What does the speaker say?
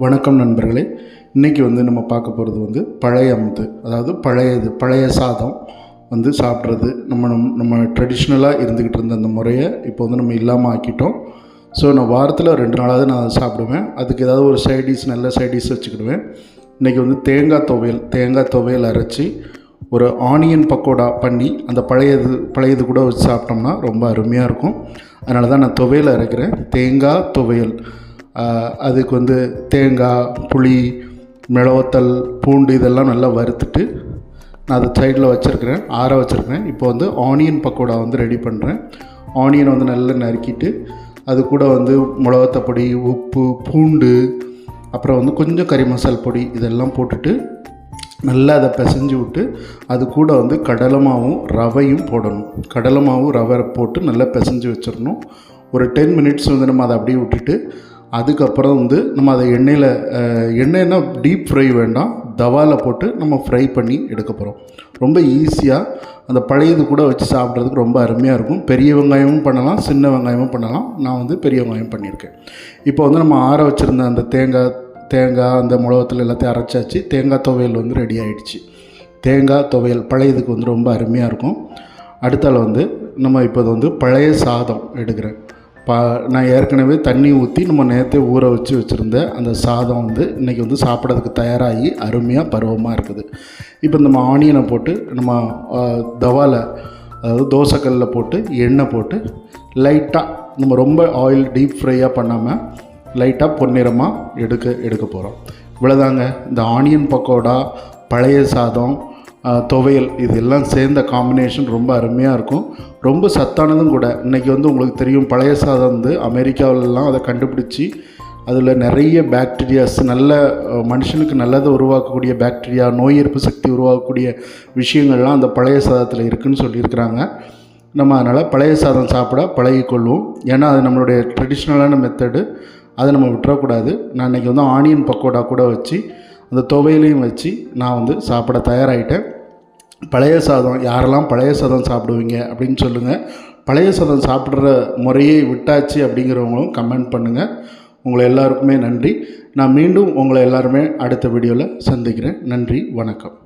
வணக்கம் நண்பர்களே. இன்றைக்கி நம்ம பார்க்க போகிறது பழைய அமுது, அதாவது பழைய சாதம் சாப்பிட்றது. நம்ம ட்ரெடிஷ்னலாக இருந்துக்கிட்டு இருந்த அந்த முறையை இப்போ நம்ம இல்லாமல் ஆக்கிட்டோம். ஸோ நான் வாரத்தில் 2 நாளாவது நான் அதை சாப்பிடுவேன். அதுக்கு ஏதாவது ஒரு சைடிஷ், நல்ல சைடிஷ் வச்சுக்கிடுவேன். இன்றைக்கி தேங்காய் துவையல் அரைச்சி ஒரு ஆனியன் பக்கோடா பண்ணி அந்த பழையது கூட வச்சு சாப்பிட்டோம்னா ரொம்ப அருமையாக இருக்கும். அதனால தான் நான் துவையல் அரைக்கிறேன். தேங்காய் துவையல். அதுக்கு தேங்காய், புளி, மிளவத்தல், பூண்டு இதெல்லாம் நல்லா வறுத்துட்டு நான் அதை சைடில் வச்சுருக்கிறேன், ஆற வச்சுருக்கிறேன். இப்போ ஆனியன் பக்கோடா ரெடி பண்ணுறேன். ஆனியனை நல்லா நறுக்கிட்டு அது கூட மிளவத்த பொடி, உப்பு, பூண்டு, அப்புறம் கொஞ்சம் கறி மசால் பொடி இதெல்லாம் போட்டுட்டு நல்லா அதை பிசைஞ்சு விட்டு அது கூட கடலை மாவும் ரவையும் போடணும். கடலை மாவும் ரவை போட்டு நல்லா பிசைஞ்சு வச்சிடணும். ஒரு 10 மினிட்ஸ் நம்ம அதை அப்படியே விட்டுட்டு அதுக்கப்புறம் நம்ம அதை எண்ணெய்னா டீப் ஃப்ரை வேண்டாம், தவாவில் போட்டு நம்ம ஃப்ரை பண்ணி எடுக்க போகிறோம். ரொம்ப ஈஸியாக அந்த பழையது கூட வச்சு சாப்பிட்றதுக்கு ரொம்ப அருமையாக இருக்கும். பெரிய வெங்காயமும் பண்ணலாம், சின்ன வெங்காயமும் பண்ணலாம். நான் பெரிய வெங்காயம் பண்ணியிருக்கேன். இப்போ நம்ம ஆற வச்சுருந்த அந்த தேங்காய் அந்த மிளகத்தில் எல்லாத்தையும் அரைச்சாச்சு. தேங்காய் துவையல் ரெடி ஆகிடுச்சு. தேங்காய் துவையல் பழையதுக்கு ரொம்ப அருமையாக இருக்கும். அடுத்தால நம்ம இப்போ பழைய சாதம் எடுக்கிறேன். நான் ஏற்கனவே தண்ணி ஊற்றி நம்ம நேற்றே ஊற வச்சுருந்த அந்த சாதம் இன்றைக்கி சாப்பிட்றதுக்கு தயாராகி அருமையாக பருவமாக இருக்குது. இப்போ நம்ம ஆனியனை போட்டு நம்ம தவாவில், அதாவது தோசைக்கல்லில் போட்டு எண்ணெய் போட்டு லைட்டாக, நம்ம ரொம்ப ஆயில் டீப் ஃப்ரையாக பண்ணாமல் லைட்டாக பொன்னிறமாக எடுக்க போகிறோம். இவ்வளோதாங்க. இந்த ஆனியன் பக்கோடா, பழைய சாதம், துவையல் இதெல்லாம் சேர்ந்த காம்பினேஷன் ரொம்ப அருமையாக இருக்கும். ரொம்ப சத்தானதும் கூட. இன்றைக்கி உங்களுக்கு தெரியும், பழைய சாதம் அமெரிக்காவிலலாம் அதை கண்டுபிடிச்சி அதில் நிறைய பாக்டீரியாஸ், நல்ல மனுஷனுக்கு நல்லதை உருவாக்கக்கூடிய பாக்டீரியா, நோய் எதிர்ப்பு சக்தி உருவாக்கக்கூடிய விஷயங்கள்லாம் அந்த பழைய சாதத்தில் இருக்குதுன்னு சொல்லியிருக்கிறாங்க. நம்ம அதனால் பழைய சாதம் சாப்பிட பழகிக்கொள்வோம். ஏன்னா அது நம்மளுடைய ட்ரெடிஷ்னலான மெத்தடு, அதை நம்ம விட்டுறக்கூடாது. நான் இன்றைக்கி ஆனியன் பக்கோடா கூட வச்சு அந்த துவையிலையும் வச்சு நான் சாப்பிட தயாராகிட்டேன். பழைய சாதம், யாரெல்லாம் பழைய சாதம் சாப்பிடுவீங்க அப்படின்னு சொல்லுங்கள். பழைய சாதம் சாப்பிட்ற முறையை விட்டாச்சு அப்படிங்கிறவங்களும் கமெண்ட் பண்ணுங்கள். உங்களை எல்லாருக்குமே நன்றி. நான் மீண்டும் உங்களை எல்லாருமே அடுத்த வீடியோவில் சந்திக்கிறேன். நன்றி, வணக்கம்.